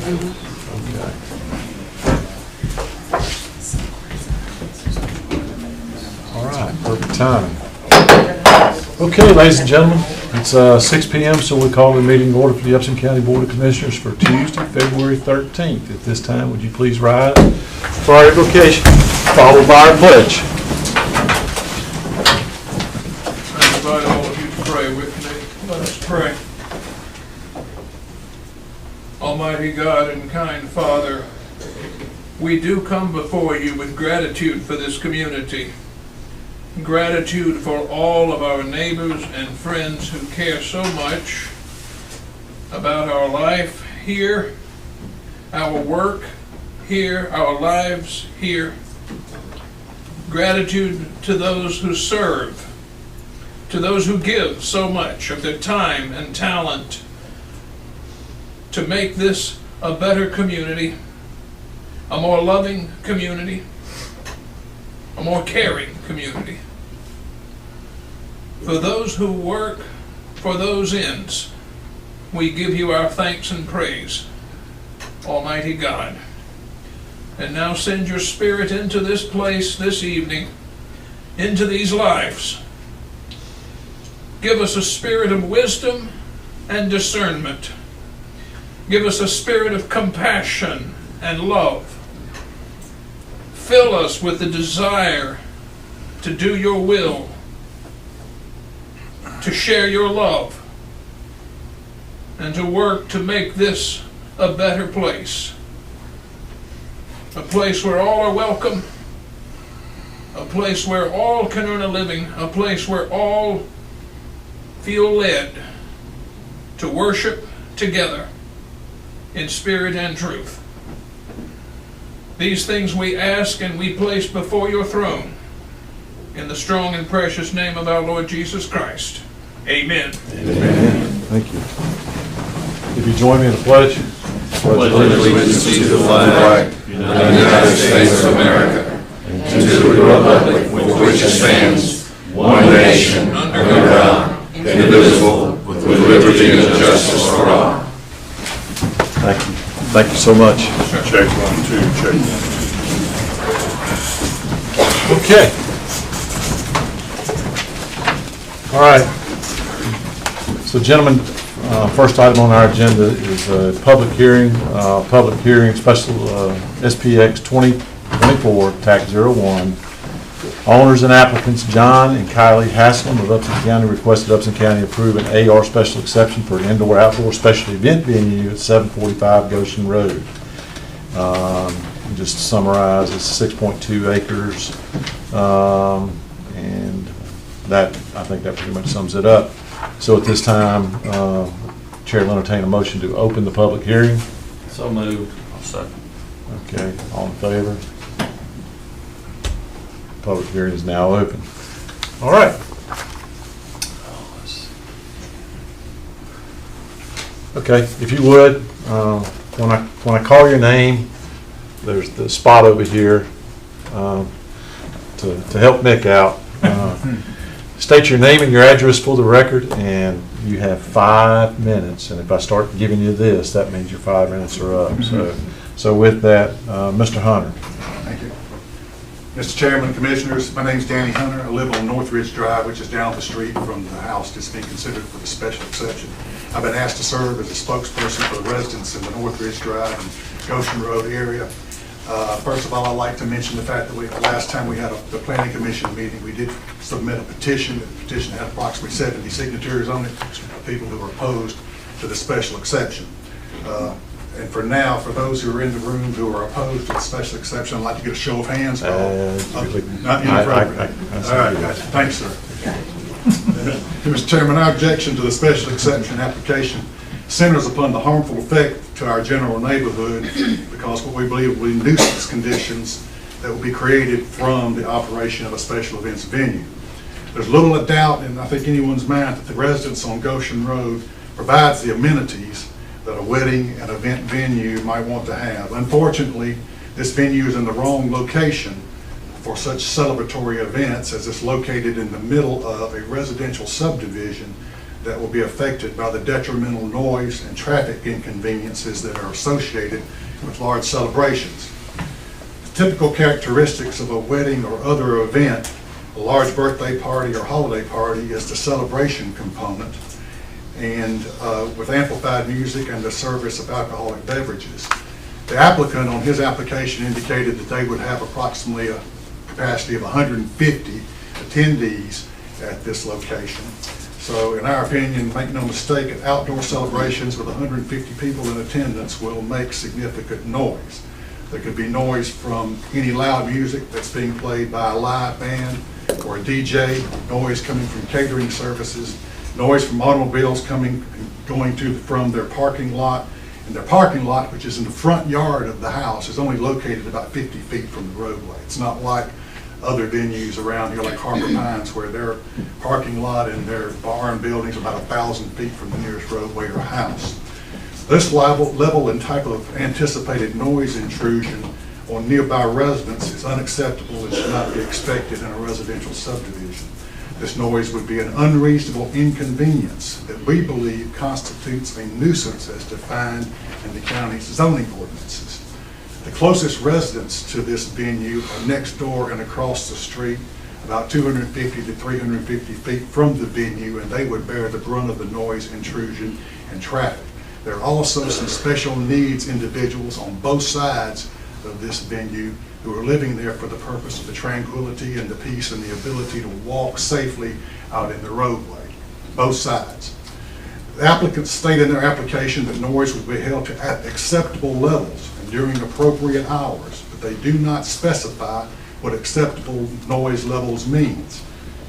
Okay. All right, perfect timing. Okay, ladies and gentlemen, it's 6 p.m., so we call the meeting to order for the Upson County Board of Commissioners for Tuesday, February 13th. At this time, would you please rise for our invocation, followed by our pledge. I invite all of you to pray with me. Let us pray. Almighty God and kind Father, we do come before you with gratitude for this community. Gratitude for all of our neighbors and friends who care so much about our life here, our work here, our lives here. Gratitude to those who serve, to those who give so much of their time and talent to make this a better community, a more loving community, a more caring community. For those who work for those ends, we give you our thanks and praise, Almighty God. And now send your Spirit into this place this evening, into these lives. Give us a spirit of wisdom and discernment. Give us a spirit of compassion and love. Fill us with the desire to do your will, to share your love, and to work to make this a better place. A place where all are welcome, a place where all can earn a living, a place where all feel led to worship together in spirit and truth. These things we ask and we place before your throne in the strong and precious name of our Lord Jesus Christ. Amen. Amen. Thank you. If you join me in the pledge. Pledge allegiance to the flag of the United States of America and to the republic for which it stands, one nation, under God, indivisible, with liberty and justice for all. Thank you. Thank you so much. Check 1, 2, check 1. Okay. All right. So, gentlemen, first item on our agenda is a public hearing, special SPX 2024, TAC 01. Owners and applicants John and Kylie Haslam of Upson County requested Upson County approve an AR special exception for an indoor-outdoor special event venue at 745 Goshen Road. Just to summarize, it's 6.2 acres, and I think that pretty much sums it up. So at this time, Chair will entertain a motion to open the public hearing. So moved. I'll second. Okay, all in favor? Public hearing is now open. All right. Okay, if you would, when I call your name, there's the spot over here to help Nick out. State your name and your address for the record, and you have 5 minutes. And if I start giving you this, that means your 5 minutes are up. So with that, Mr. Hunter. Thank you. Mr. Chairman, Commissioners, my name is Danny Hunter. I live on North Ridge Drive, which is down the street from the house that's being considered for the special exception. I've been asked to serve as a spokesperson for the residents in the North Ridge Drive and Goshen Road area. First of all, I'd like to mention the fact that the last time we had the Planning Commission meeting, we did submit a petition. The petition had approximately 70 signatures on it of people who were opposed to the special exception. And for now, for those who are in the room who are opposed to the special exception, I'd like to get a show of hands. Not inappropriate. All right, gotcha. Thanks, sir. Mr. Chairman, our objection to the special exception application centers upon the harmful effect to our general neighborhood because what we believe will be nuisance conditions that will be created from the operation of a special events venue. There's little doubt, and I think anyone's mind, that the residents on Goshen Road provides the amenities that a wedding and event venue might want to have. Unfortunately, this venue is in the wrong location for such celebratory events, as it's located in the middle of a residential subdivision that will be affected by the detrimental noise and traffic inconveniences that are associated with large celebrations. The typical characteristics of a wedding or other event, a large birthday party or holiday party, is the celebration component, and with amplified music and the service of alcoholic beverages. The applicant on his application indicated that they would have approximately a capacity of 150 attendees at this location. So in our opinion, make no mistake, at outdoor celebrations with 150 people in attendance will make significant noise. There could be noise from any loud music that's being played by a live band or a DJ, noise coming from catering services, noise from automobiles going from their parking lot. And their parking lot, which is in the front yard of the house, is only located about 50 feet from the roadway. It's not like other venues around here like Harbor Pines, where their parking lot and their barn buildings are about 1,000 feet from the nearest roadway or house. This level and type of anticipated noise intrusion on nearby residents is unacceptable and should not be expected in a residential subdivision. This noise would be an unreasonable inconvenience that we believe constitutes a nuisance as defined in the county's zoning ordinances. The closest residents to this venue are next door and across the street, about 250 to 350 feet from the venue, and they would bear the brunt of the noise intrusion and traffic. There are also some special needs individuals on both sides of this venue who are living there for the purpose of the tranquility and the peace and the ability to walk safely out in the roadway, both sides. The applicants state in their application that noise will be held to acceptable levels and during appropriate hours, but they do not specify what acceptable noise levels means.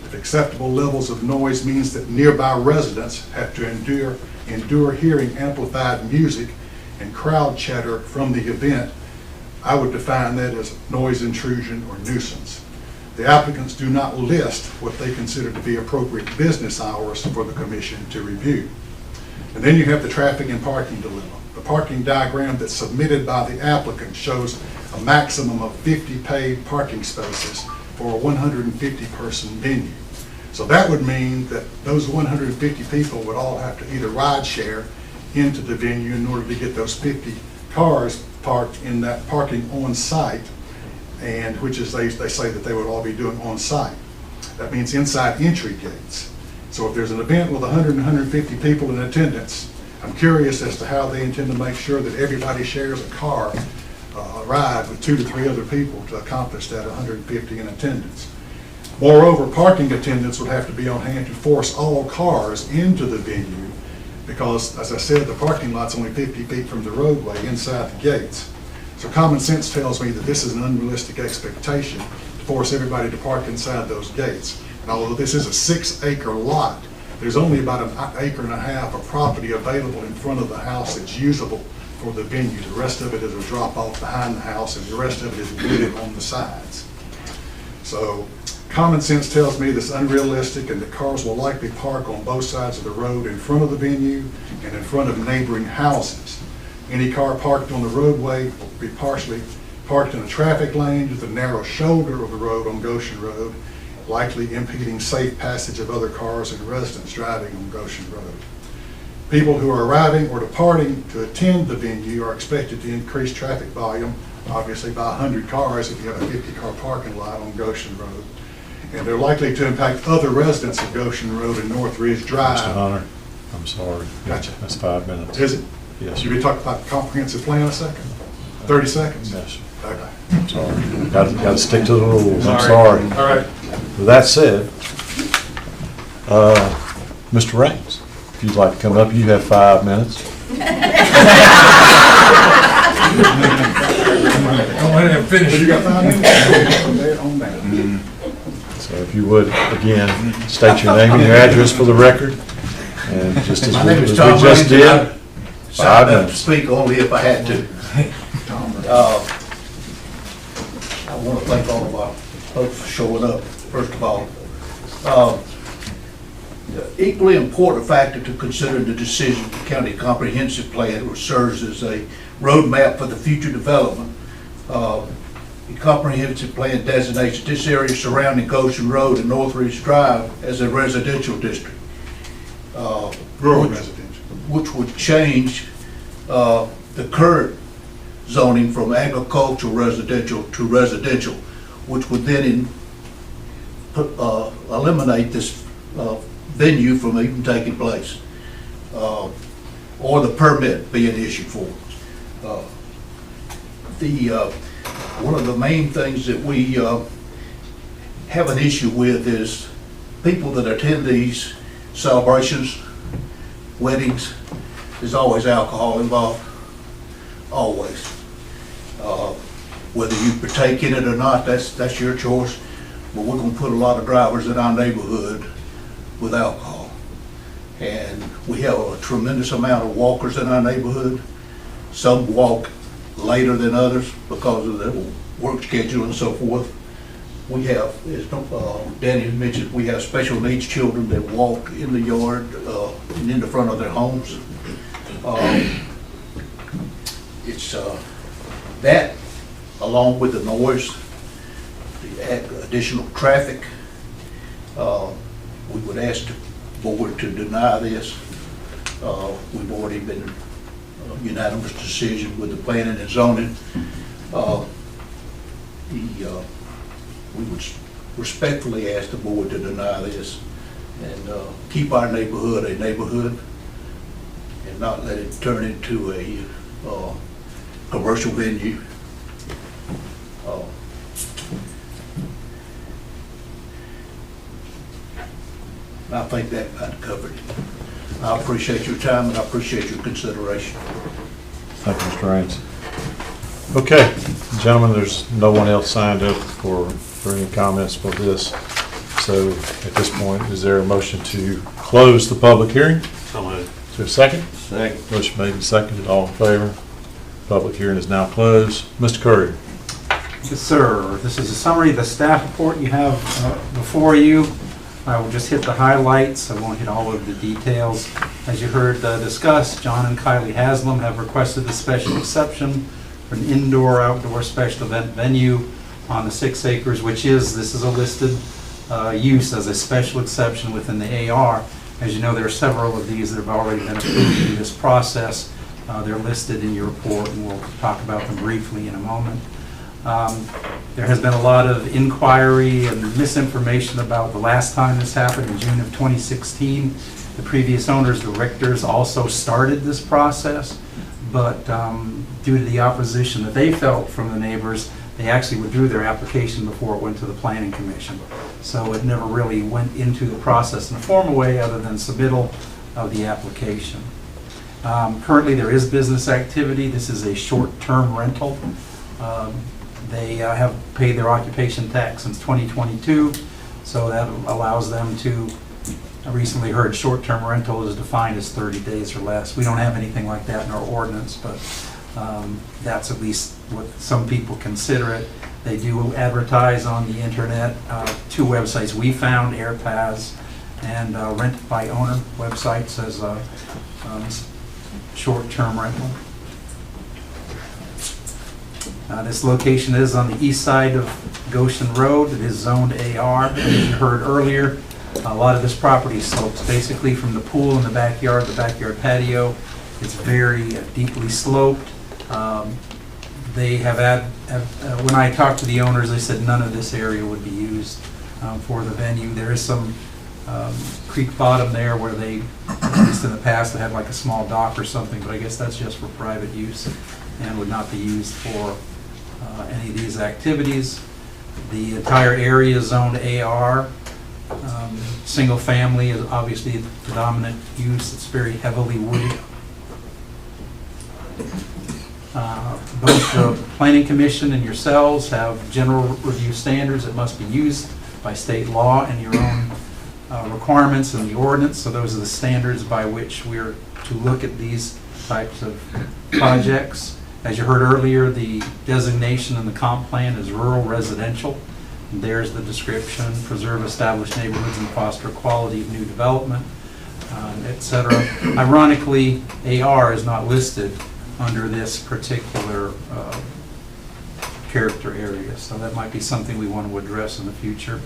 If acceptable levels of noise means that nearby residents have to endure hearing amplified music and crowd chatter from the event, I would define that as noise intrusion or nuisance. The applicants do not list what they consider to be appropriate business hours for the commission to review. And then you have the traffic and parking dilemma. The parking diagram that's submitted by the applicant shows a maximum of 50 paid parking spaces for a 150-person venue. So that would mean that those 150 people would all have to either ride share into the venue in order to get those 50 cars parked in that parking on site, and which is they say that they would all be doing on site. That means inside entry gates. So if there's an event with 100 and 150 people in attendance, I'm curious as to how they intend to make sure that everybody shares a car, a ride with 2 to 3 other people to accomplish that 150 in attendance. Moreover, parking attendants would have to be on hand to force all cars into the venue because, as I said, the parking lot's only 50 feet from the roadway inside the gates. So common sense tells me that this is an unrealistic expectation to force everybody to park inside those gates. And although this is a 6-acre lot, there's only about an acre and a half of property available in front of the house that's usable for the venue. The rest of it is a drop off behind the house, and the rest of it is wooded on the sides. So common sense tells me this is unrealistic and that cars will likely park on both sides of the road in front of the venue and in front of neighboring houses. Any car parked on the roadway will be partially parked in a traffic lane to the narrow shoulder of the road on Goshen Road, likely impeding safe passage of other cars and residents driving on Goshen Road. People who are arriving or departing to attend the venue are expected to increase traffic volume, obviously by 100 cars if you have a 50-car parking lot on Goshen Road. And they're likely to impact other residents of Goshen Road and North Ridge Drive. Mr. Hunter, I'm sorry. Gotcha. That's 5 minutes. Is it? Yes. Should we talk about the comprehensive plan a second? 30 seconds? Yes, sir. Okay. I'm sorry. Got to stick to the rules. I'm sorry. All right. With that said, Mr. Raines, if you'd like to come up, you have 5 minutes. Go ahead and finish. You got 5 minutes? On that. So if you would, again, state your name and your address for the record. And just as My we name is as Tom we just Raines, and did, I 5 signed up to minutes. speak only if I had to. I want to thank all of our folks for showing up, first of all. The equally important factor to consider in the decision of the county comprehensive plan, which serves as a roadmap for the future development. The comprehensive plan designates this area surrounding Goshen Road and North Ridge Drive as a residential district. Rural residential. which would change the current zoning from agricultural residential to residential, which would then eliminate this venue from even taking place, or the permit being issued for it. One of the main things that we have an issue with is people that attend these celebrations, weddings, there's always alcohol involved, always. Whether you partake in it or not, that's your choice, but we're gonna put a lot of drivers in our neighborhood with alcohol. And we have a tremendous amount of walkers in our neighborhood. Some walk later than others because of their work schedule and so forth. We have, as Danny mentioned, we have special needs children that walk in the yard and in the front of their homes. It's that, along with the noise, the additional traffic, we would ask the board to deny this. We've already been unanimous decision with the planning and zoning. We would respectfully ask the board to deny this and keep our neighborhood a neighborhood and not let it turn into a commercial venue. I think that kind of covered it. I appreciate your time and I appreciate your consideration. Thank you, Mr. Raines. Okay, gentlemen, there's no one else signed up for any comments for this. So at this point, is there a motion to close the public hearing? So moved. Is there a second? Second. Motion made and seconded. All in favor? Public hearing is now closed. Mr. Curry. Yes, sir. This is a summary of the staff report you have before you. I will just hit the highlights. I won't hit all of the details. As you heard discussed, John and Kylie Haslam have requested a special exception for an indoor-outdoor special event venue on the 6 acres, this is a listed use as a special exception within the AR. As you know, there are several of these that have already been approved through this process. They're listed in your report, and we'll talk about them briefly in a moment. There has been a lot of inquiry and misinformation about the last time this happened in June of 2016. The previous owners, the Richters, also started this process, but due to the opposition that they felt from the neighbors, they actually withdrew their application before it went to the Planning Commission. So it never really went into the process in a formal way other than submittal of the application. Currently, there is business activity. This is a short-term rental. They have paid their occupation tax since 2022, so that allows them to, I recently heard short-term rental is defined as 30 days or less. We don't have anything like that in our ordinance, but that's at least what some people consider it. They do advertise on the internet, 2 websites we found, AirPass and Rent by Owner websites as short-term rental. This location is on the east side of Goshen Road. It is zoned AR. As you heard earlier, a lot of this property slopes basically from the pool in the backyard patio. It's very deeply sloped. They have when I talked to the owners, they said none of this area would be used for the venue. There is some creek bottom there where they, at least in the past, they had like a small dock or something, but I guess that's just for private use and would not be used for any of these activities. The entire area is zoned AR. Single family is obviously the predominant use. It's very heavily wooded. Both the Planning Commission and yourselves have general review standards that must be used by state law and your own requirements in the ordinance. So those are the standards by which we're to look at these types of projects. As you heard earlier, the designation in the comp plan is rural residential. And there's the description: preserve established neighborhoods and foster quality of new development, etc. Ironically, AR is not listed under this particular character area, so that might be something we want to address in the future.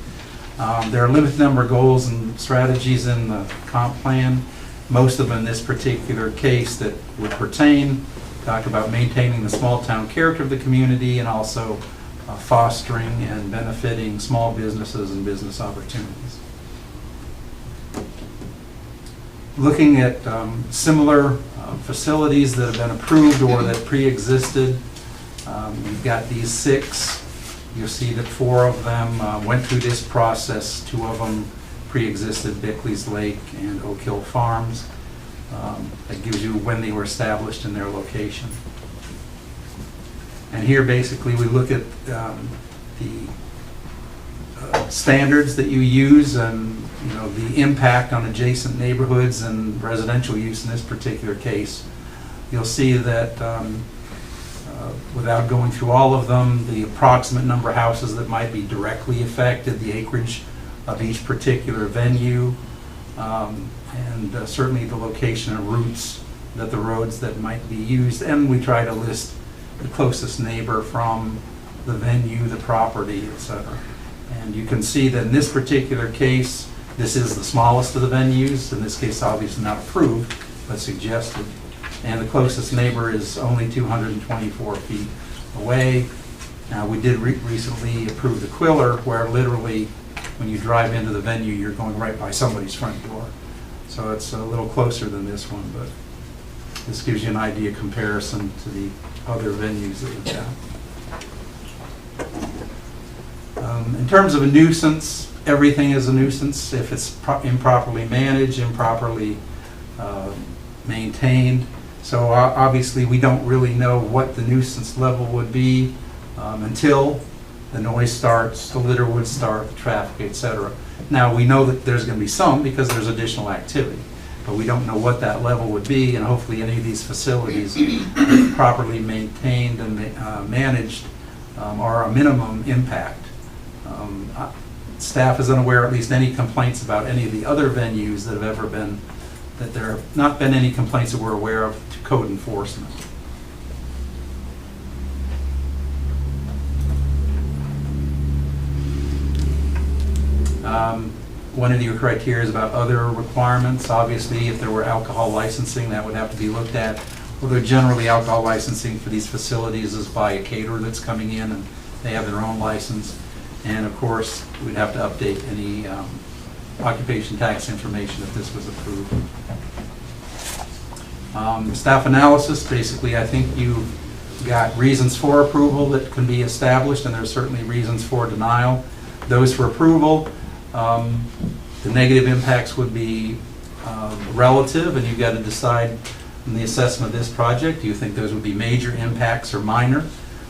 There are a limited number of goals and strategies in the comp plan. Most of them in this particular case that would pertain, talk about maintaining the small town character of the community and also fostering and benefiting small businesses and business opportunities. Looking at similar facilities that have been approved or that pre-existed, we've got these 6. You'll see that 4 of them went through this process. 2 of them pre-existed, Bickley's Lake and Oak Hill Farms. That gives you when they were established and their location. And here basically we look at the standards that you use and the impact on adjacent neighborhoods and residential use in this particular case. You'll see that without going through all of them, the approximate number of houses that might be directly affected, the acreage of each particular venue, and certainly the location and routes that the roads that might be used. And we try to list the closest neighbor from the venue, the property, etc. And you can see that in this particular case, this is the smallest of the venues. In this case, obviously not approved, but suggested. And the closest neighbor is only 224 feet away. Now, we did recently approve the Quiller, where literally when you drive into the venue, you're going right by somebody's front door. So it's a little closer than this one, but this gives you an idea comparison to the other venues that we've got. In terms of a nuisance, everything is a nuisance if it's improperly managed, improperly maintained. So obviously we don't really know what the nuisance level would be until the noise starts, the litter would start, the traffic, etc. Now we know that there's going to be some because there's additional activity, but we don't know what that level would be, and hopefully any of these facilities, if properly maintained and managed, are a minimum impact. Staff is unaware at least any complaints about any of the other venues that have ever been, that there have not been any complaints that we're aware of to code enforcement. One of your criteria is about other requirements. Obviously, if there were alcohol licensing, that would have to be looked at. Although generally alcohol licensing for these facilities is by a caterer that's coming in and they have their own license. And of course, we'd have to update any occupation tax information if this was approved. Staff analysis, basically I think you've got reasons for approval that can be established, and there's certainly reasons for denial. Those for approval, the negative impacts would be relative, and you've got to decide in the assessment of this project, do you think those would be major impacts or minor?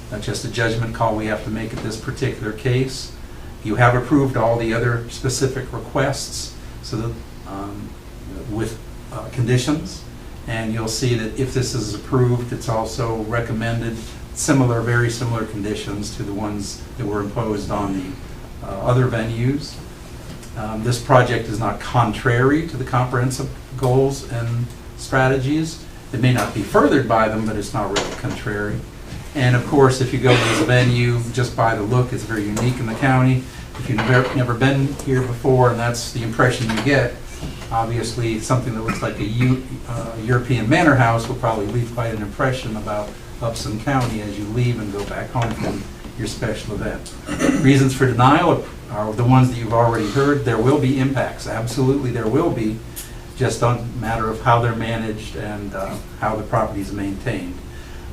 That's just a judgment call we have to make at this particular case. You have approved all the other specific requests, so that, with conditions, and you'll see that if this is approved, it's also recommended similar, very similar conditions to the ones that were imposed on the other venues. This project is not contrary to the comprehensive goals and strategies. It may not be furthered by them, but it's not really contrary. And of course, if you go to this venue, just by the look, it's very unique in the county. If you've never been here before, and that's the impression you get, obviously something that looks like a European manor house will probably leave quite an impression about Upson County as you leave and go back home from your special event. Reasons for denial are the ones that you've already heard. There will be impacts, absolutely there will be, just on a matter of how they're managed and how the property is maintained.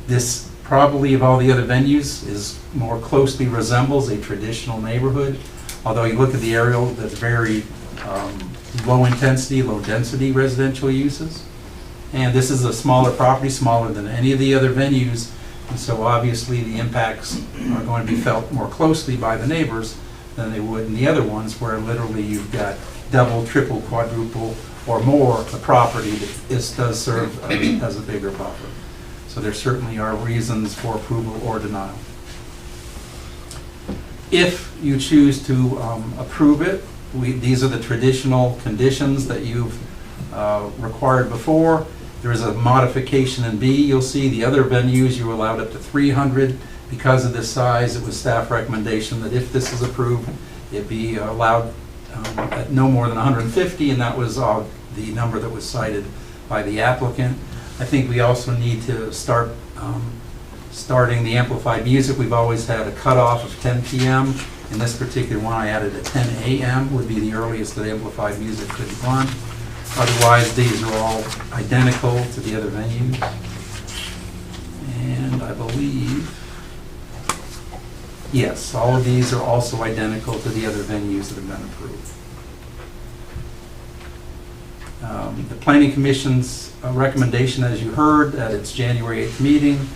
This probably of all the other venues is more closely resembles a traditional neighborhood, although you look at the aerial, that's very low intensity, low density residential uses. And this is a smaller property, smaller than any of the other venues, and so obviously the impacts are going to be felt more closely by the neighbors than they would in the other ones, where literally you've got double, triple, quadruple, or more the property that this does serve as a bigger buffer. So there certainly are reasons for approval or denial. If you choose to approve it, these are the traditional conditions that you've required before. There is a modification in B. You'll see the other venues you were allowed up to 300. Because of this size, it was staff recommendation that if this is approved, it be allowed at no more than 150, and that was the number that was cited by the applicant. I think we also need to start starting the amplified music. We've always had a cutoff of 10 p.m. In this particular one, I added a 10 a.m. would be the earliest that amplified music could run. Otherwise, these are all identical to the other venues. And I believe, yes, all of these are also identical to the other venues that have been approved. The Planning Commission's recommendation, as you heard at its January 8th meeting,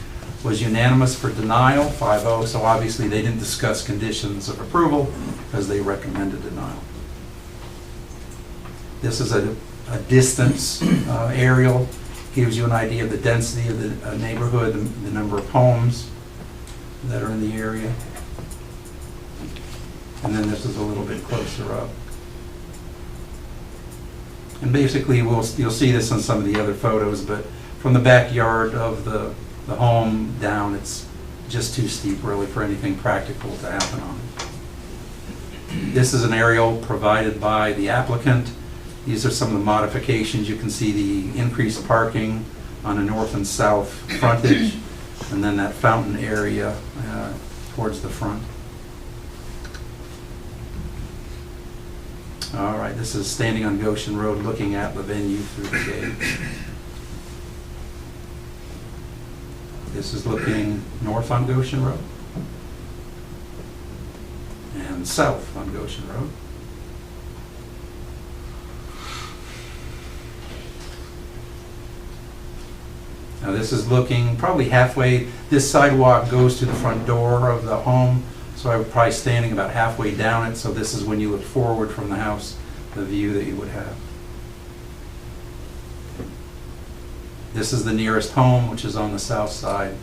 was unanimous for denial, 5-0, so obviously they didn't discuss conditions of approval because they recommended denial. This is a distance aerial, gives you an idea of the density of the neighborhood, the number of homes that are in the area. And then this is a little bit closer up. And basically, you'll see this in some of the other photos, but from the backyard of the home down, it's just too steep really for anything practical to happen on it. This is an aerial provided by the applicant. These are some of the modifications. You can see the increased parking on the north and south frontage, and then that fountain area towards the front. All right, this is standing on Goshen Road looking at the venue through the gate. This is looking north on Goshen Road and south on Goshen Road. Now this is looking probably halfway. This sidewalk goes to the front door of the home, so I would probably standing about halfway down it. So this is when you look forward from the house, the view that you would have. This is the nearest home, which is on the south side.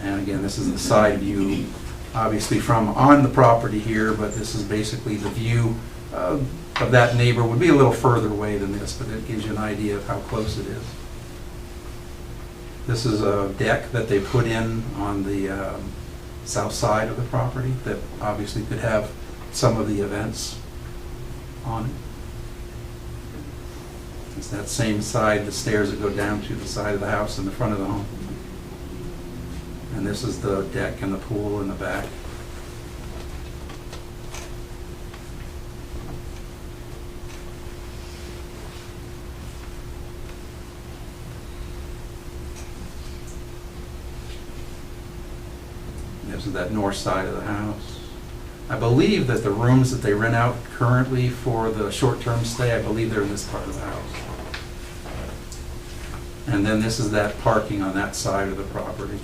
And again, this is the side view, obviously from on the property here, but this is basically the view of that neighbor. Would be a little further away than this, but it gives you an idea of how close it is. This is a deck that they put in on the south side of the property that obviously could have some of the events on it. It's that same side, the stairs that go down to the side of the house in the front of the home. And this is the deck and the pool in the back. This is that north side of the house. I believe that the rooms that they rent out currently for the short-term stay, I believe they're in this part of the house. And then this is that parking on that side of the property.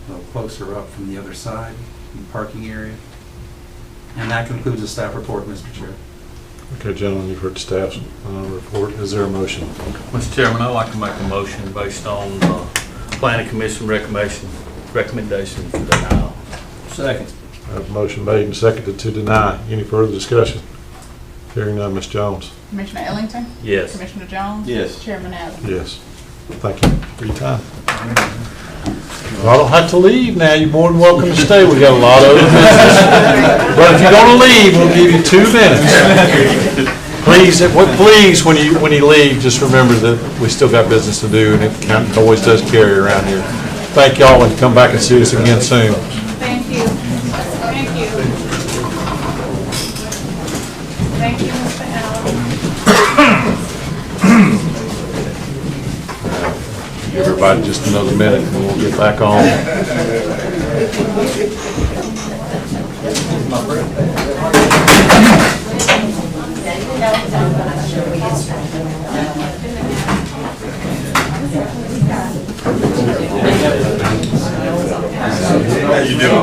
A little closer up from the other side, in the parking area. And that concludes the staff report, Mr. Chair. Okay, gentlemen, you've heard staff's report. Is there a motion? Mr. Chairman, I'd like to make a motion based on Planning Commission recommendation for denial. Second. I have a motion made and seconded to deny. Any further discussion? Hearing none, Ms. Jones. Commissioner Ellington? Yes. Commissioner Jones? Yes. Chairman Adams? Yes. Thank you for your time. Well, I don't have to leave now. You're more than welcome to stay. We got a lot of other business. But if you're going to leave, we'll give you 2 minutes. Please, when you leave, just remember that we still got business to do, and it always does carry around here. Thank y'all, and come back and see us again soon. Thank you. Thank you. Thank you, Mr. Allen. Give everybody just another minute, and we'll get back on. How you doing?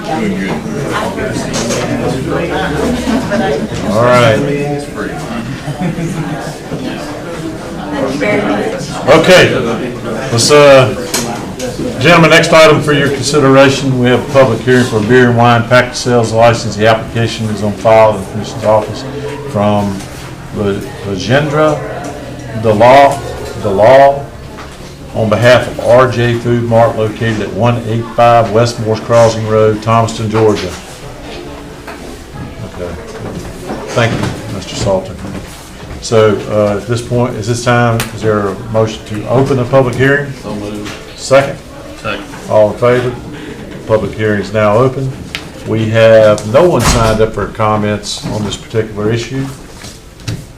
Doing good. All right. Okay, let's, gentlemen, next item for your consideration, we have a public hearing for beer and wine package sales license. The application is on file in the Commissioner's office from Legendra, the law on behalf of RJ Food Mart located at 185 West Morse Crossing Road, Thomaston, Georgia. Okay. Thank you, Mr. Salter. So at this point, is there a motion to open the public hearing? So moved. Second? Second. All in favor? Public hearing is now open. We have no one signed up for comments on this particular issue.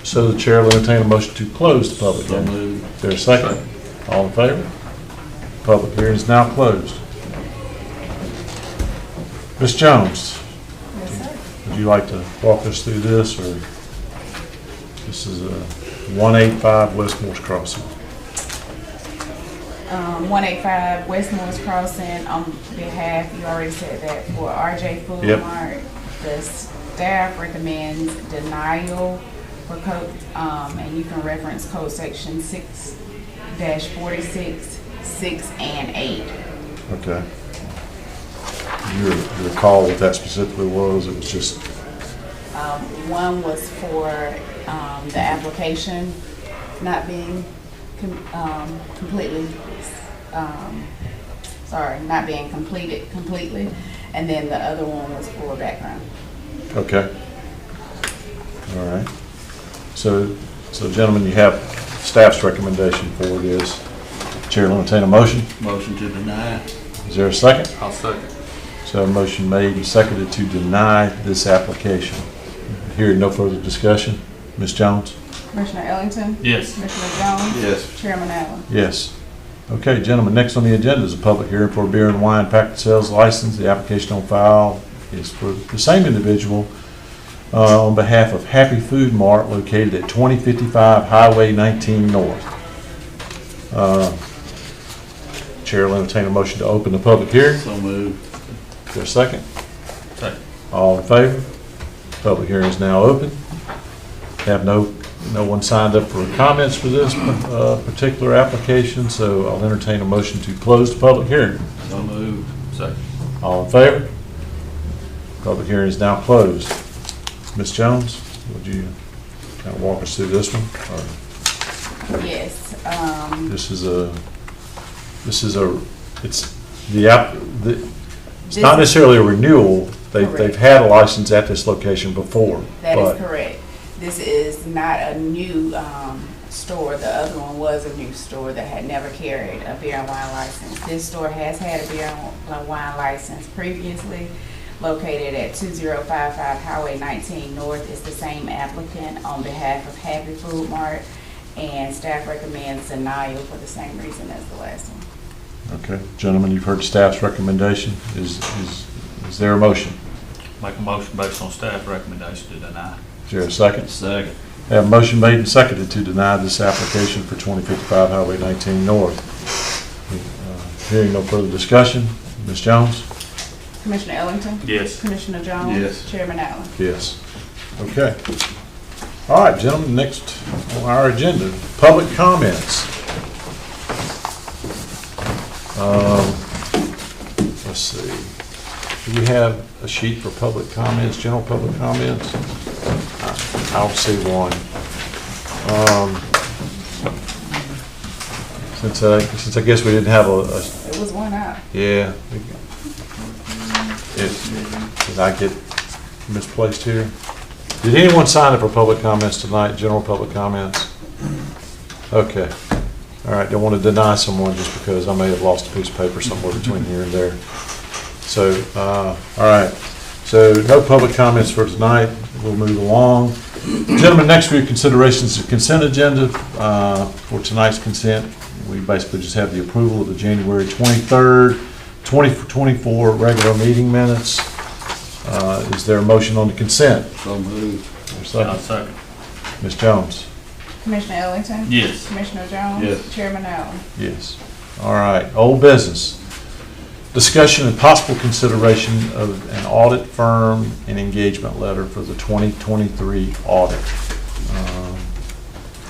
So the chair will entertain a motion to close the public So hearing. moved. Is there a second? All in favor? Public hearing is now closed. Ms. Jones, Yes, sir. would you like to walk us through this, or this is 185 West Morse Crossing? 185 West Morris Crossing, on behalf, you already said that, for RJ Food Yep. Mart, the staff recommends denial for code, and you can reference code section 6-46, 6 and 8. Okay. You recall what that specifically was? It was just, One was for the application not being not being completed completely, and then the other one was for background. okay. All right. So gentlemen, you have staff's recommendation for this. Chair will entertain a motion. Motion to deny. Is there a second? I'll second. So a motion made and seconded to deny this application. Hearing no further discussion, Ms. Jones? Commissioner Ellington? Yes. Commissioner Jones? Yes. Chairman Allen? Yes. Okay, gentlemen, next on the agenda is a public hearing for a beer and wine package sales license. The application on file is for the same individual on behalf of Happy Food Mart located at 2055 Highway 19 North. Chair will entertain a motion to open the public hearing. So moved. Is there a second? Second. All in favor? Public hearing is now open. Have no one signed up for comments for this particular application, so I'll entertain a motion to close the public hearing. So moved. Second. All in favor? Public hearing is now closed. Ms. Jones, would you kind of walk us through this one? Or Yes. It's not necessarily a renewal. They've Correct. had a license at this location before. That but- is correct. This is not a new store. The other one was a new store that had never carried a beer and wine license. This store has had a beer and wine license previously, located at 2055 Highway 19 North. It's the same applicant on behalf of Happy Food Mart, and staff recommends denial for the same reason as the last one. Okay, gentlemen, you've heard staff's recommendation. Is there a motion? Make a motion based on staff recommendation to deny. Is there a second? Second. Have a motion made and seconded to deny this application for 2055 Highway 19 North. Hearing no further discussion, Ms. Jones? Commissioner Ellington? Yes. Commissioner Jones? Yes. Chairman Allen? Yes. Okay. All right, gentlemen, next on our agenda, public comments. Let's see. Do we have a sheet for public comments, general public comments? I don't see one. Since I guess we didn't have It was one out. yeah. Did I get misplaced here? Did anyone sign up for public comments tonight, general public comments? Okay. All right, don't want to deny someone just because I may have lost a piece of paper somewhere between here and there. So, all right. So no public comments for tonight. We'll move along. Gentlemen, next for your considerations of consent agenda. For tonight's consent, we basically just have the approval of the January 23rd, 2024 regular meeting minutes. Is there a motion on the consent? So moved. Is there a I'll second? second. Ms. Jones? Commissioner Ellington? Yes. Commissioner Jones? Yes. Chairman Allen? Yes. All right, old business. Discussion and possible consideration of an audit firm and engagement letter for the 2023 audit.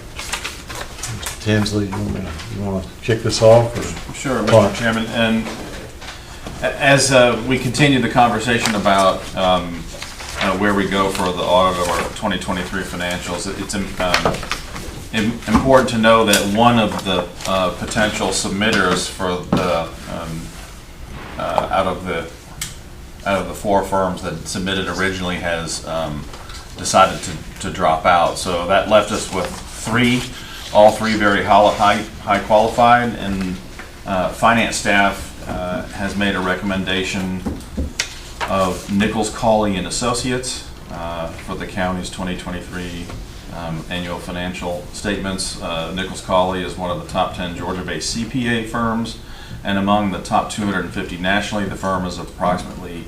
Mr. Tinsley, you want to kick this off? Or? Sure, Fine. Mr. Chairman. And as we continue the conversation about where we go for the audit of our 2023 financials, it's important to know that one of the potential submitters for the out of the 4 firms that submitted originally has decided to drop out. So that left us with 3, all 3 very high qualified, and finance staff has made a recommendation of Nichols Cawley and Associates for the county's 2023 annual financial statements. Nichols Cawley is one of the top 10 Georgia-based CPA firms, and among the top 250 nationally. The firm is approximately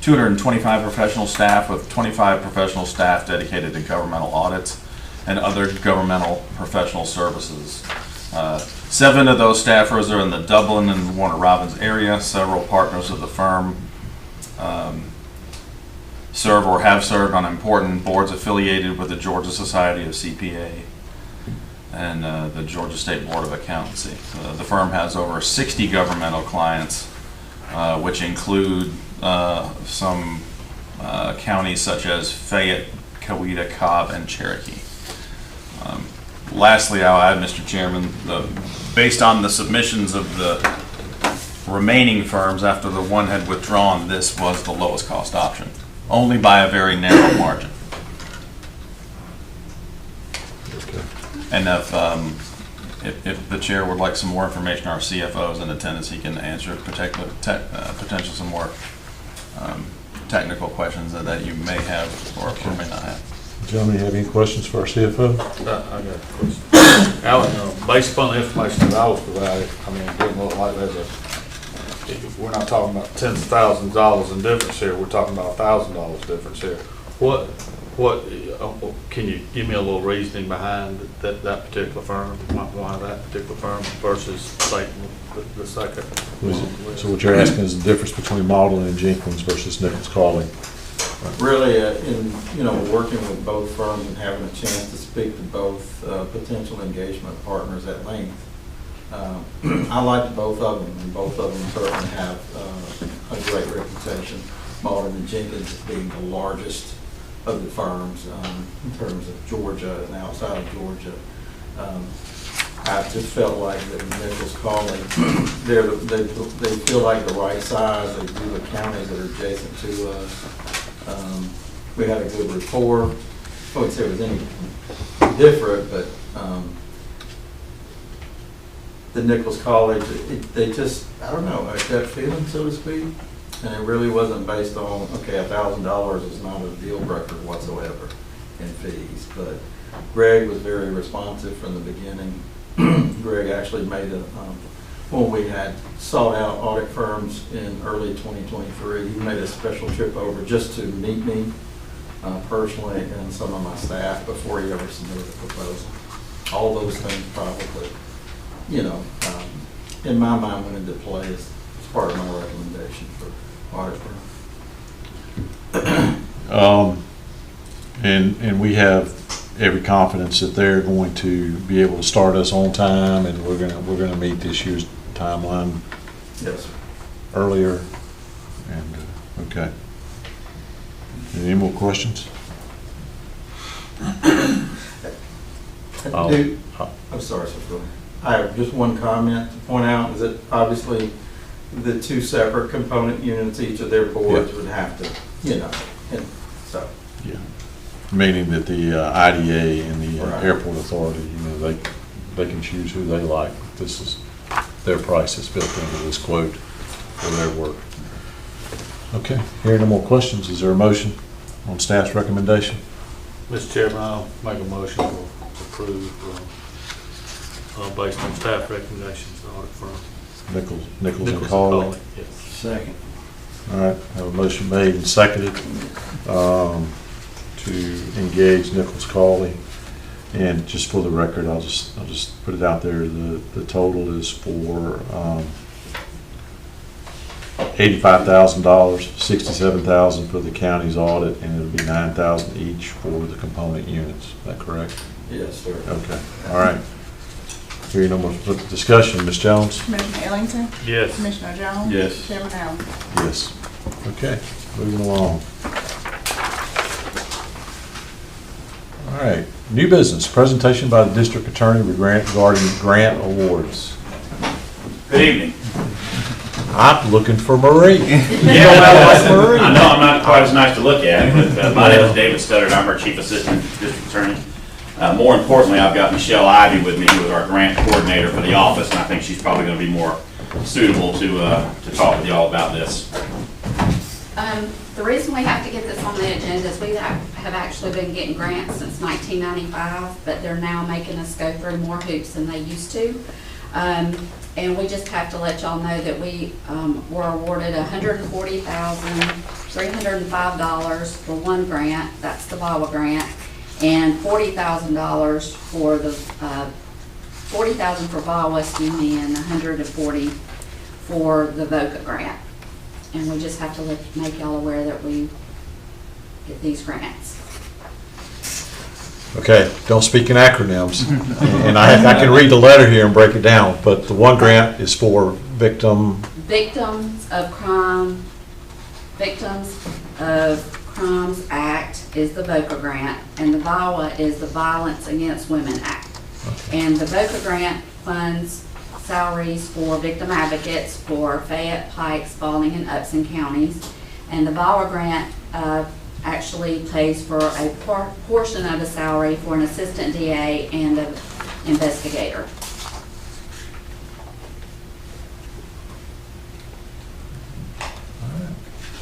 225 professional staff, with 25 professional staff dedicated to governmental audits and other governmental professional services. 7 of those staffers are in the Dublin and Warner Robins area. Several partners of the firm serve or have served on important boards affiliated with the Georgia Society of CPA and the Georgia State Board of Accountancy. The firm has over 60 governmental clients, which include some counties such as Fayette, Coweta, Cobb, and Cherokee. Lastly, I'll add, Mr. Chairman, based on the submissions of the remaining firms after the one had withdrawn, this was the lowest cost option, only by a very narrow margin. And if the chair would like some more information, our CFO is in attendance. He can answer potential some more technical questions that you may have or may not have. Gentlemen, you have any questions for our CFO? I got a question. Alan, based upon the information that I was provided, I mean, it didn't look like there's we're not talking about tens of thousands of dollars in difference here. We're talking about $1,000 difference here. What, can you give me a little reasoning behind that particular firm? Why that particular firm versus say the second? So what you're asking is the difference between Malden and Jenkins versus Nichols Cawley? Really, working with both firms and having a chance to speak to both potential engagement partners at length, I liked both of them, and both of them certainly have a great reputation. Malden and Jenkins being the largest of the firms in terms of Georgia and outside of Georgia. I just felt like that Nichols Cawley, they feel like the right size. They do the counties that are adjacent to us. We had a good rapport. I wouldn't say it was any different, but the Nichols College, they just, I don't know, a gut feeling, so to speak. And it really wasn't based on, okay, $1,000 is not a deal breaker whatsoever in fees. But Greg was very responsive from the beginning. Greg actually made when we had sought out audit firms in early 2023, he made a special trip over just to meet me personally and some of my staff before he ever submitted a proposal. All those things probably, in my mind went into play as part of my recommendation for audit firm. And we have every confidence that they're going to be able to start us on time, and we're gonna meet this year's timeline. Yes, sir. Earlier. And okay. Any more questions? I'm sorry, sir. Go ahead. I have just one comment to point out, is that obviously the 2 separate component units, each of their boards would have to, and so. Yeah. Meaning that the IDA and the Right. airport authority, they can choose who they like. This is their price is built into this quote for their work. Okay, hearing no more questions, is there a motion on staff's recommendation? Mr. Chairman, I'll make a motion to approve based on staff recommendations, the audit firm. Nichols and Cawley. Yes. Second. All right, have a motion made and seconded to engage Nichols Cawley. And just for the record, I'll just put it out there, the total is for $85,000, $67,000 for the county's audit, and it'll be $9,000 each for the component units. Is that correct? Yes, sir. Okay, all right. Hearing no more discussion, Ms. Jones? Commissioner Ellington? Yes. Commissioner Jones? Yes. Chairman Allen? Yes. Okay, moving along. All All right, new business, presentation by the district attorney regarding grant awards. Good evening. I'm looking for Marie. I know I'm not quite as nice to look at, but my name is David Studdard. I'm our chief assistant district attorney. More importantly, I've got Michelle Ivy with me, who is our grant coordinator for the office, and I think she's probably going to be more suitable to talk with y'all about this. The reason we have to get this on the agenda is we have actually been getting grants since 1995, but they're now making us go through more hoops than they used to. And we just have to let y'all know that we were awarded $140,305 for one grant, that's the VAWA grant, and $40,000 for the $40,000 for VAWA, and $140,000 for the VOCA grant. And we just have to make y'all aware that we get these grants. Okay, don't speak in acronyms. And I can read the letter here and break it down, but the one grant is for Victims of Crimes Act is the VOCA grant, and the VAWA is the Violence Against Women Act. And the VOCA grant funds salaries for victim advocates for Fayette, Pikes, Spalding, and Upson counties. And the VAWA grant actually pays for a portion of the salary for an assistant DA and an investigator.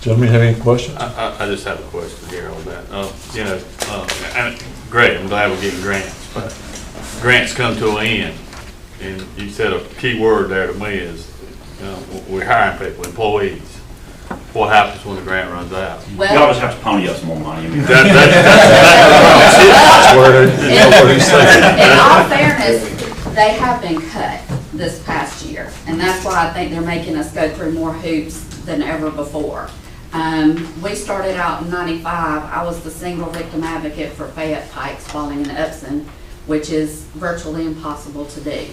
Gentlemen, have any questions? I just have a question here on that. And great, I'm glad we're getting grants, but grants come to an end. And you said a key word there to me is, we're hiring people, employees. What happens when the grant runs out? Well, Y'all just have to pony up some more money. I mean, in all fairness, they have been cut this past year, and that's why I think they're making us go through more hoops than ever before. We started out in '95. I was the single victim advocate for Fayette, Pikes, Spalding, and Upson, which is virtually impossible to do.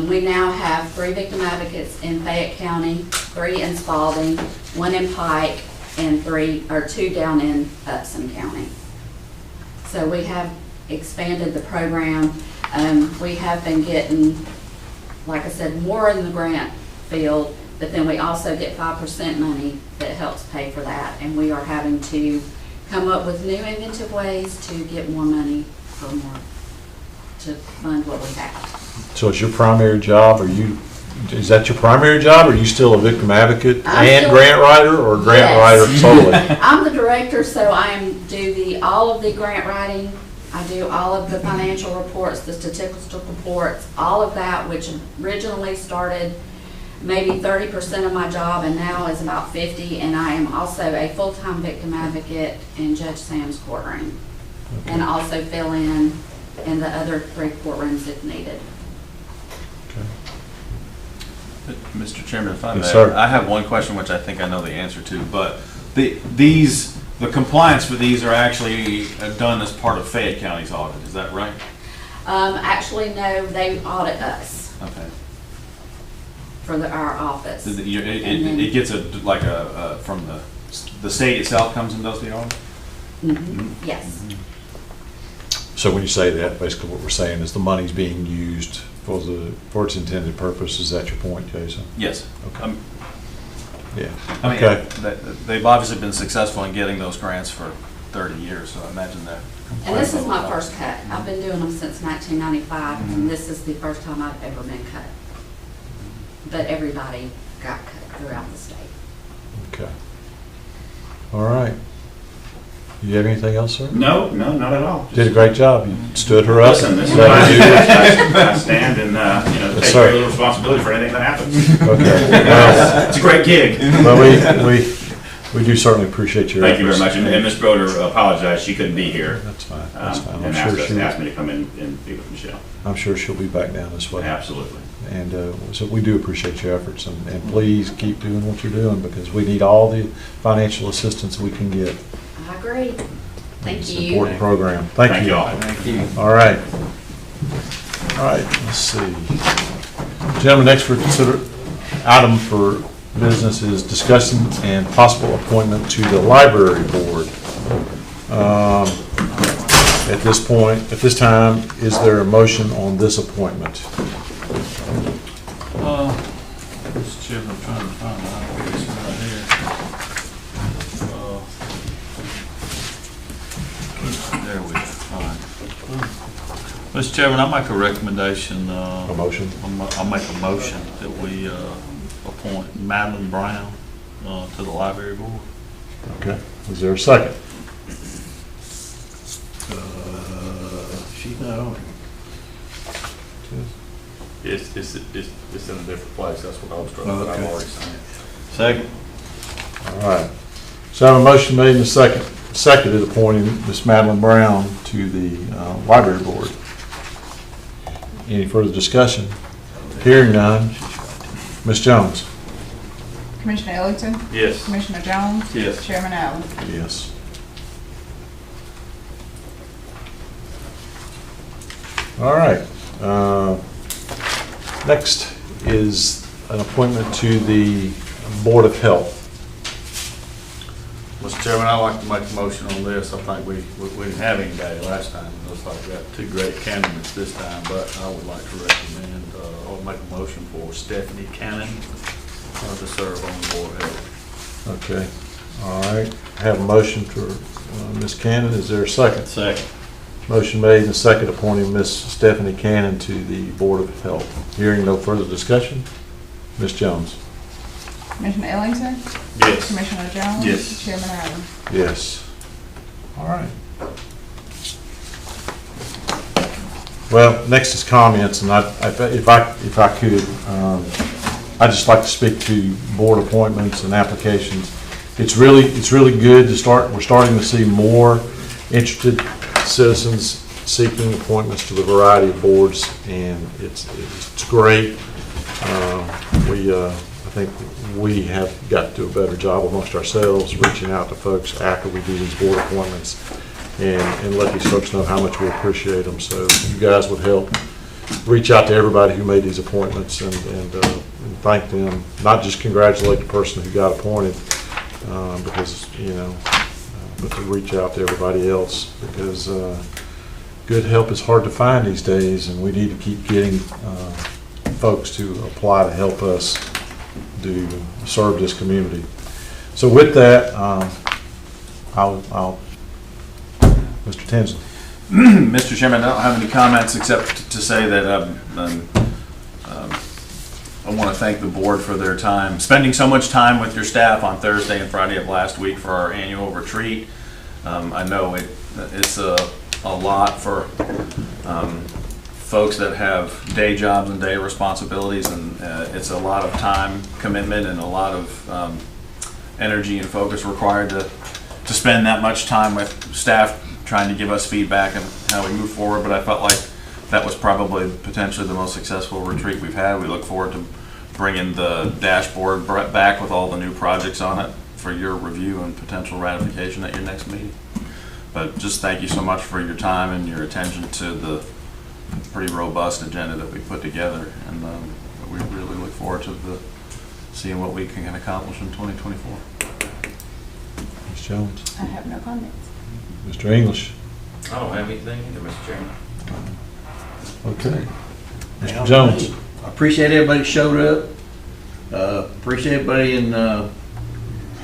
We now have 3 victim advocates in Fayette County, 3 in Spalding, 1 in Pike, and 2 down in Upson County. So we have expanded the program. We have been getting, like I said, more in the grant field, but then we also get 5% money that helps pay for that. And we are having to come up with new inventive ways to get more money for more, to fund what we have. So it's your primary job, is that your primary job, or are you still a victim advocate and grant writer, or grant writer solely? I'm the director, so I do all of the grant writing. I do all of the financial reports, the statistical reports, all of that, which originally started maybe 30% of my job and now is about 50%. And I am also a full-time victim advocate in Judge Sam's courtroom, and also fill in the other 3 courtrooms if needed. Mr. Chairman, if I may, Yes, sir. I have one question which I think I know the answer to, but the compliance for these are actually done as part of Fayette County's audit, is that right? Actually, no, they audit us Okay. for our office. It gets from the state itself comes and does the audit? Yes. So when you say that, basically what we're saying is the money's being used for its intended purpose. Is that your point, Jason? Yes. Okay. Yeah. I mean, Okay. they've obviously been successful in getting those grants for 30 years, so I imagine that. And this is my first cut. I've been doing them since 1995, and this is the first time I've ever been cut. But everybody got cut throughout the state. Okay. All right. You have anything else, sir? No, not at all. Did a great job. You stood her up. Listen, this is Let what her I do do. it. I stand and, take sir. very little responsibility for anything that happens. Okay. Well, It's a great gig. Well, we do certainly appreciate your Thank you very efforts. much. And Ms. Broder apologized, she couldn't be here. That's fine. That's fine. And asked me to come in and be with Michelle. I'm sure she'll be back down this way. Absolutely. And so we do appreciate your efforts, and please keep doing what you're doing, because we need all the financial assistance we can get. I agree. Thank It's you. an important program. Thank you. all. Thank you. All right. All right, let's see. Gentlemen, next item for business is discussion and possible appointment to the library board. At this time, is there a motion on this appointment? Mr. Chairman, I'm trying to find out, it's right here. There we go, all right. Mr. Chairman, I make a recommendation. A motion? I'll make a motion that we appoint Madeline Brown to the library board. Okay, is there a second? She's not on it. It's in a different place, that's what I was trying to, but I've Okay. already seen it. Second. All right. So I have a motion made and seconded appointing Miss Madeline Brown to the library board. Any further discussion? Hearing none. Ms. Jones? Commissioner Ellington? Yes. Commissioner Jones? Yes. Chairman Allen? Yes. All right. Next is an appointment to the Board of Health. Mr. Chairman, I'd like to make a motion on this. I think we didn't have anybody last time. It looks like we got two great candidates this time, but I would like to recommend, I'll make a motion for Stephanie Cannon to serve on the Board of Health. Okay. All right. Have a motion for Ms. Cannon. Is there a second? Second. Motion made and second appointing Ms. Stephanie Cannon to the Board of Health. Hearing no further discussion, Ms. Jones? Commissioner Ellington? Yes. Commissioner Jones? Yes. Chairman Allen? Yes. All right. Well, next is comments, and if I could, I'd just like to speak to board appointments and applications. It's really good to start. We're starting to see more interested citizens seeking appointments to the variety of boards, and it's great. I think we have got to do a better job amongst ourselves, reaching out to folks after we do these board appointments and let these folks know how much we appreciate them. So if you guys would help reach out to everybody who made these appointments and thank them, not just congratulate the person who got appointed, because, but to reach out to everybody else, because good help is hard to find these days, and we need to keep getting folks to apply to help us serve this community. So with that, I'll Mr. Tinsley. Mr. Chairman, I don't have any comments except to say that I want to thank the board for their time, spending so much time with your staff on Thursday and Friday of last week for our annual retreat. I know it's a lot for folks that have day jobs and day responsibilities, and it's a lot of time commitment and a lot of energy and focus required to spend that much time with staff trying to give us feedback on how we move forward. But I felt like that was probably potentially the most successful retreat we've had. We look forward to bringing the dashboard back with all the new projects on it for your review and potential ratification at your next meeting. But just thank you so much for your time and your attention to the pretty robust agenda that we put together, and we really look forward to seeing what we can accomplish in 2024. Ms. Jones. I have no comments. Mr. English. I don't have anything either, Mr. Chairman. Okay. Mr. Jones. I appreciate everybody that showed up. Appreciate everybody in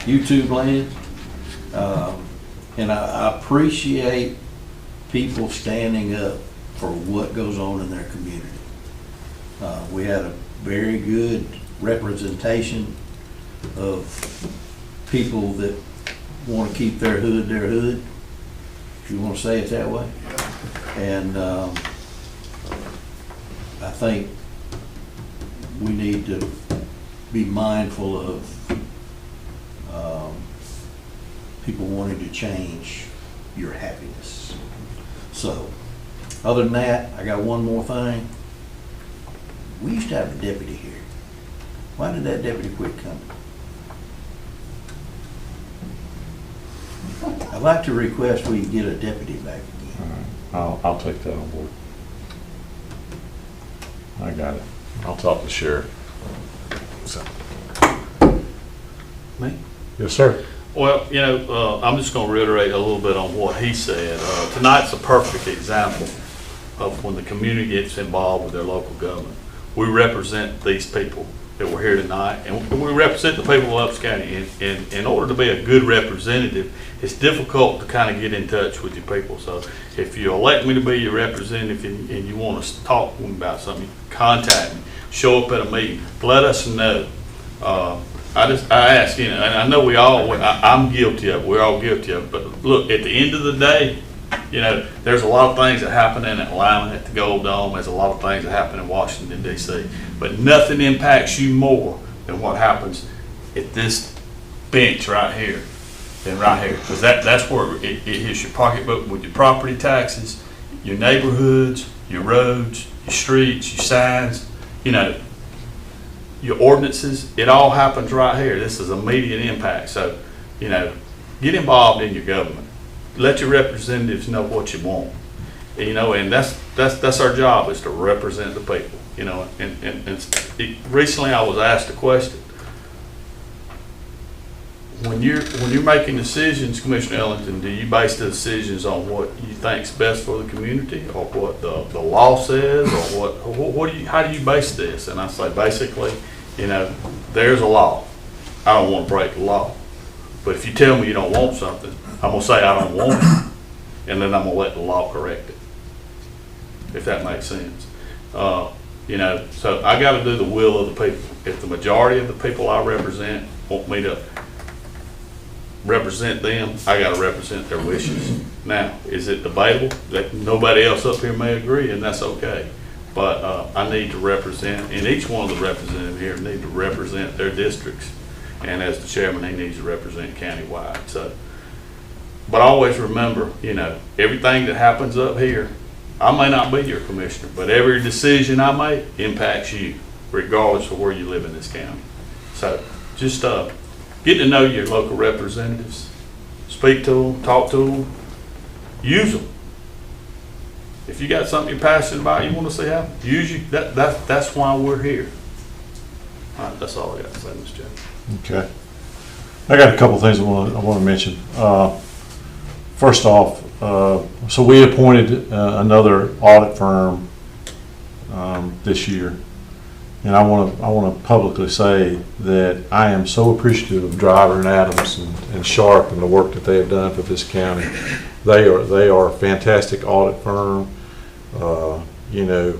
YouTube land. And I appreciate people standing up for what goes on in their community. We had a very good representation of people that want to keep their hood, if you want to say it that way. And I think we need to be mindful of people wanting to change your happiness. So, other than that, I got one more thing. We used to have a deputy here. Why did that deputy quit coming? I'd like to request we get a deputy back again. I'll take that on board. I got it. I'll talk to the sheriff. So. Me? Yes, sir. Well, you know, I'm just gonna reiterate a little bit on what he said. Tonight's a perfect example of when the community gets involved with their local government. We represent these people that were here tonight, and we represent the people of Upps County. And in order to be a good representative, it's difficult to kind of get in touch with your people. So if you elect me to be your representative and you want to talk to me about something, contact me, show up at a meeting, let us know. I ask, you know, and I know I'm guilty of it, we're all guilty of it, but look, at the end of the day, you know, there's a lot of things that happen in Atlanta at the Gold Dome, there's a lot of things that happen in Washington, D.C., but nothing impacts you more than what happens at this bench right here, than right here, because that's where it hits your pocketbook with your property taxes, your neighborhoods, your roads, your streets, your signs, you know, your ordinances, it all happens right here. This is immediate impact. So, you know, get involved in your government. Let your representatives know what you want. And, you know, and that's our job, is to represent the people. You know, recently I was asked a question. When you're making decisions, Commissioner Ellington, do you base the decisions on what you think's best for the community, or what the law says, or how do you base this? And I say, basically, you know, there's a law. I don't want to break the law. But if you tell me you don't want something, I'm going to say I don't want it, and then I'm going to let the law correct it, if that makes sense. You know, so I got to do the will of the people. If the majority of the people I represent want me to represent them, I got to represent their wishes. Now, is it debatable that nobody else up here may agree, and that's okay. But I need to represent, and each one of the representatives here need to represent their districts. And as the chairman, he needs to represent countywide. So, but always remember, you know, everything that happens up here, I may not be your commissioner, but every decision I make impacts you, regardless of where you live in this county. So just get to know your local representatives, speak to them, talk to them, use them. If you got something you're passionate about, you want to see happen, use you. That's why we're here. All right, that's all I got to say, Mr. Chairman. Okay. I got a couple of things I want to mention. First off, so we appointed another audit firm this year, and I want to publicly say that I am so appreciative of Driver and Adams and Sharp and the work that they have done for this county. They are a fantastic audit firm. You know,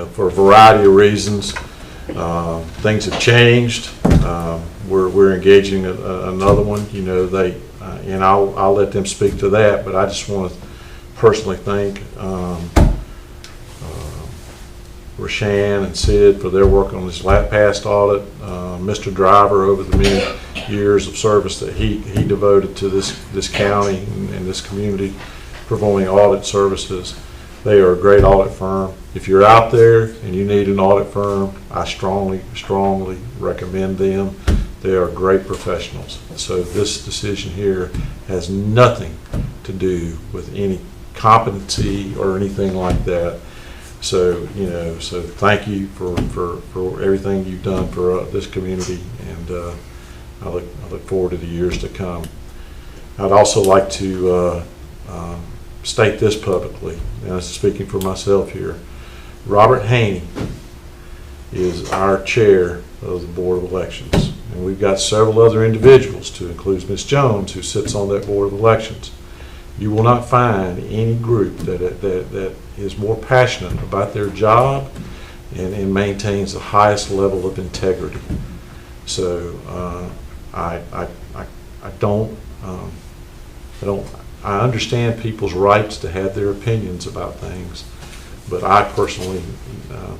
for a variety of reasons. Things have changed. We're engaging another one. You know, and I'll let them speak to that. But I just want to personally thank Rashan and Sid for their work on this past audit. Mr. Driver, over the many years of service that he devoted to this county and this community, performing audit services. They are a great audit firm. If you're out there and you need an audit firm, I strongly recommend them. They are great professionals. So this decision here has nothing to do with any competency or anything like that. So, you know, so thank you for everything you've done for this community, and I look forward to the years to come. I'd also like to state this publicly, and I'm speaking for myself here. Robert Haney is our chair of the Board of Elections, and we've got several other individuals, to include Ms. Jones, who sits on that Board of Elections. You will not find any group that is more passionate about their job and maintains the highest level of integrity. So I understand people's rights to have their opinions about things, but I personally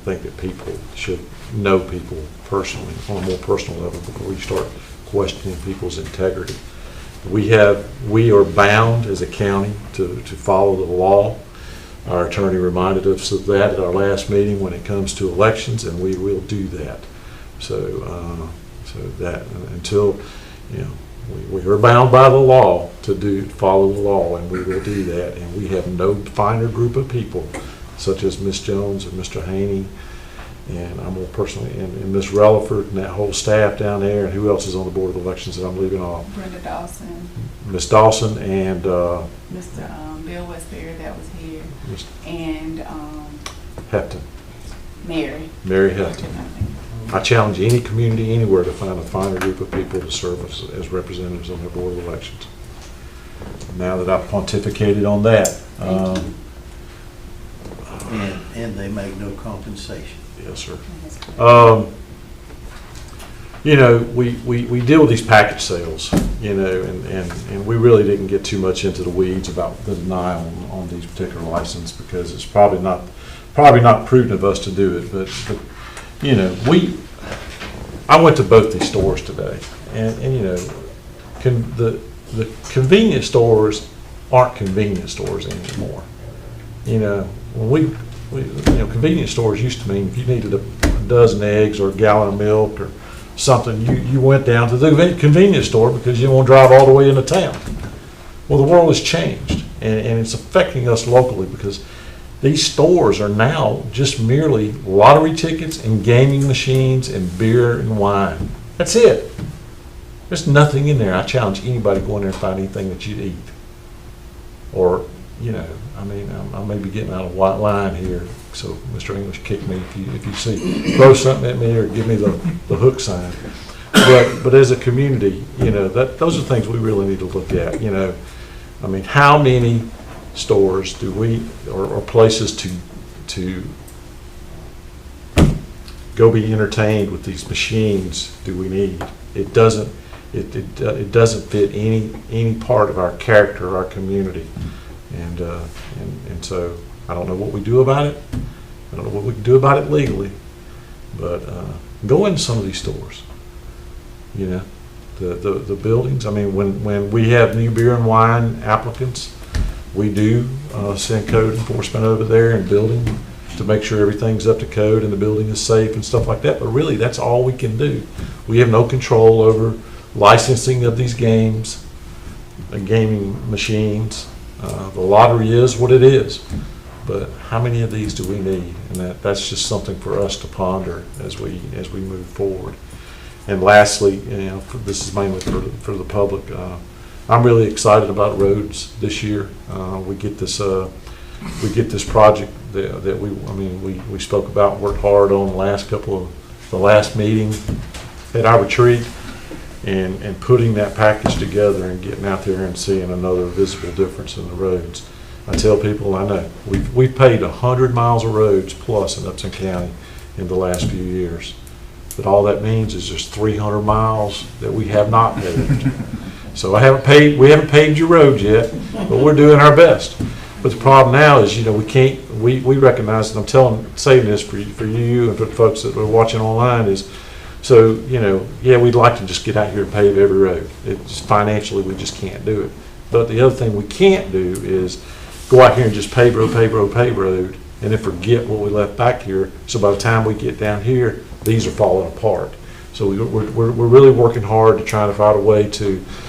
think that people should know people personally, on a more personal level, before you start questioning people's integrity. We are bound as a county to follow the law. Our attorney reminded us of that at our last meeting when it comes to elections, and we will do that. So that until, you know, we are bound by the law to follow the law, and we will do that. And we have no finer group of people, such as Ms. Jones and Mr. Haney And I'm going to personally, and Ms. Relaford and that whole staff down there, and who else is on the Board of Elections that I'm leaving off? Brenda Dawson, Ms. Dawson and Mr. Bill was there that was here, Ms. and Hepton, Mary. Mary Hepton. I challenge any community anywhere to find a finer group of people to serve as representatives on their Board of Elections. Now that I've pontificated on that. And they make no compensation. Yes, sir. You know, we deal with these package sales, you know, and we really didn't get too much into the weeds about the denial on these particular licenses because it's probably not prudent of us to do it. But you know, I went to both these stores today, and you know, the convenience stores aren't convenience stores anymore. You know, when you know, convenience stores used to mean if you needed a dozen eggs or a gallon of milk or something, you went down to the convenience store because you didn't want to drive all the way into town. Well, the world has changed, and it's affecting us locally because these stores are now just merely lottery tickets and gaming machines and beer and wine. That's it. There's nothing in there. I challenge anybody to go in there and find anything that you'd eat. Or, you know, I mean, I may be getting out of white line here, so Mr. English, kick me if you see, throw something at me or give me the hook sign. But as a community, you know, those are things we really need to look at. You know, I mean, how many stores do we or places to go be entertained with these machines do we need? It doesn't fit any part of our character, our community. And so I don't know what we do about it. I don't know what we can do about it legally, but go into some of these stores. You know, the buildings. I mean, when we have new beer and wine applicants, we do send code enforcement over there and building to make sure everything's up to code and the building is safe and stuff like that. But really, that's all we can do. We have no control over licensing of these games and gaming machines. The lottery is what it is, but how many of these do we need? And that's just something for us to ponder as we move forward. And lastly, you know, this is mainly for the public. I'm really excited about roads this year. We get this project that we spoke about, and worked hard on the last meeting at our retreat. And putting that package together and getting out there and seeing another visible difference in the roads. I tell people, I know, we've paved 100 miles of roads plus in Upton County in the last few years. But all that means is there's 300 miles that we have not paved. So we haven't paved your roads yet, but we're doing our best. But the problem now is, you know, we recognize, and I'm saying this for you and for the folks that are watching online is, so, you know, yeah, we'd like to just get out here and pave every road. It's financially, we just can't do it. But the other thing we can't do is go out here and just pave road, and then forget what we left back here. So by the time we get down here, these are falling apart. So we're really working hard to try to find a way to,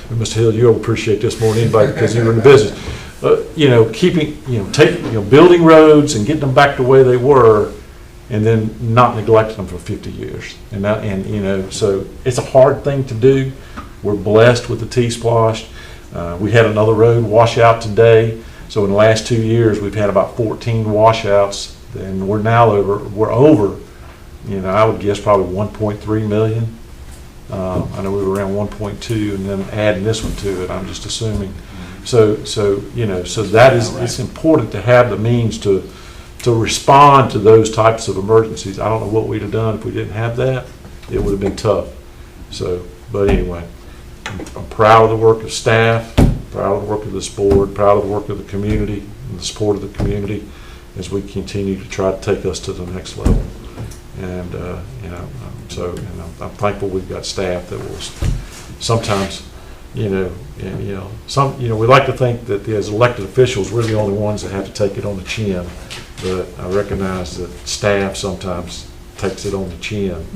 and Mr. Hill, you'll appreciate this more than anybody because you're in the business. You know, building roads and getting them back the way they were, and then not neglecting them for 50 years. And you know, so it's a hard thing to do. We're blessed with the T-Splosh. We had another road washout today. So in the last 2 years, we've had about 14 washouts, and we're over, you know, I would guess probably 1.3 million. I know we were around 1.2, and then adding this one to it, I'm just assuming. So you know, so that is, it's important to have the means to respond to those types of emergencies. I don't know what we'd have done if we didn't have that. It would have been tough. So, but anyway, I'm proud of the work of staff, proud of the work of this board, proud of the work of the community and the support of the community as we continue to try to take us to the next level. And you know, I'm thankful we've got staff that will sometimes, you know, and you know, we like to think that as elected officials we're the only ones that have to take it on the chin. But I recognize that staff sometimes takes it on the chin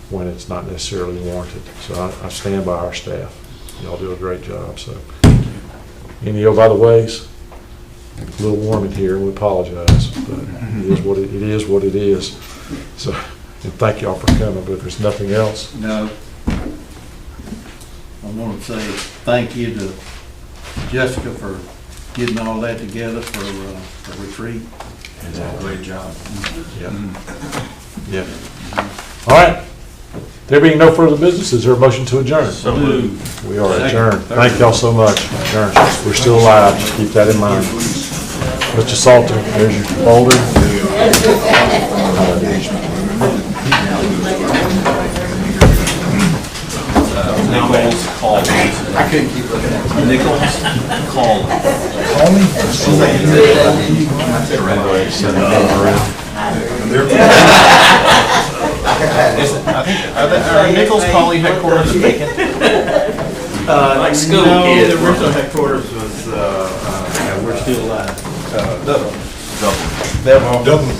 when it's not necessarily warranted. So I stand by our staff. Y'all do a great job. So, and by the ways, a little warm in here, and we apologize, but it is what it is. So, and thank y'all for coming, but if there's nothing else, No. I want to say thank you to Jessica for getting all that together for the retreat. great job. Yeah. Yeah. All right. There being no further business, is there a motion to adjourn? So moved. We are adjourned. Thank y'all so much. Adjourned. We're still alive. Just keep that in mind. Mr. Salter, there's your folder. Nichols called. I couldn't keep looking at it. Nichols called. Are Nichols Calling headquarters vacant? Like school No, kids. the original headquarters was, we're still alive. Dublin.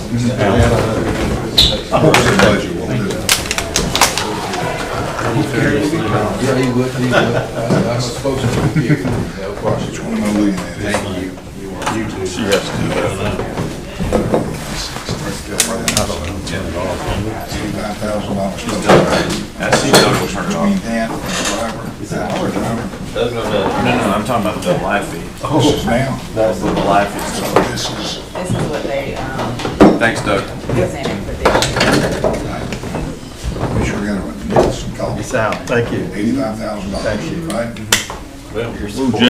Yeah, he would. I'm supposed to be here. Thank you. She has to do that. That's the total turn off. Between that and the driver. No, I'm talking about the live feed. This is now. That's the live feed. This is, This is what they, Thanks, Doug. presented for this year. we sure gotta get some calls. Peace out. Thank you. $85,000. Thank you. Right? Well,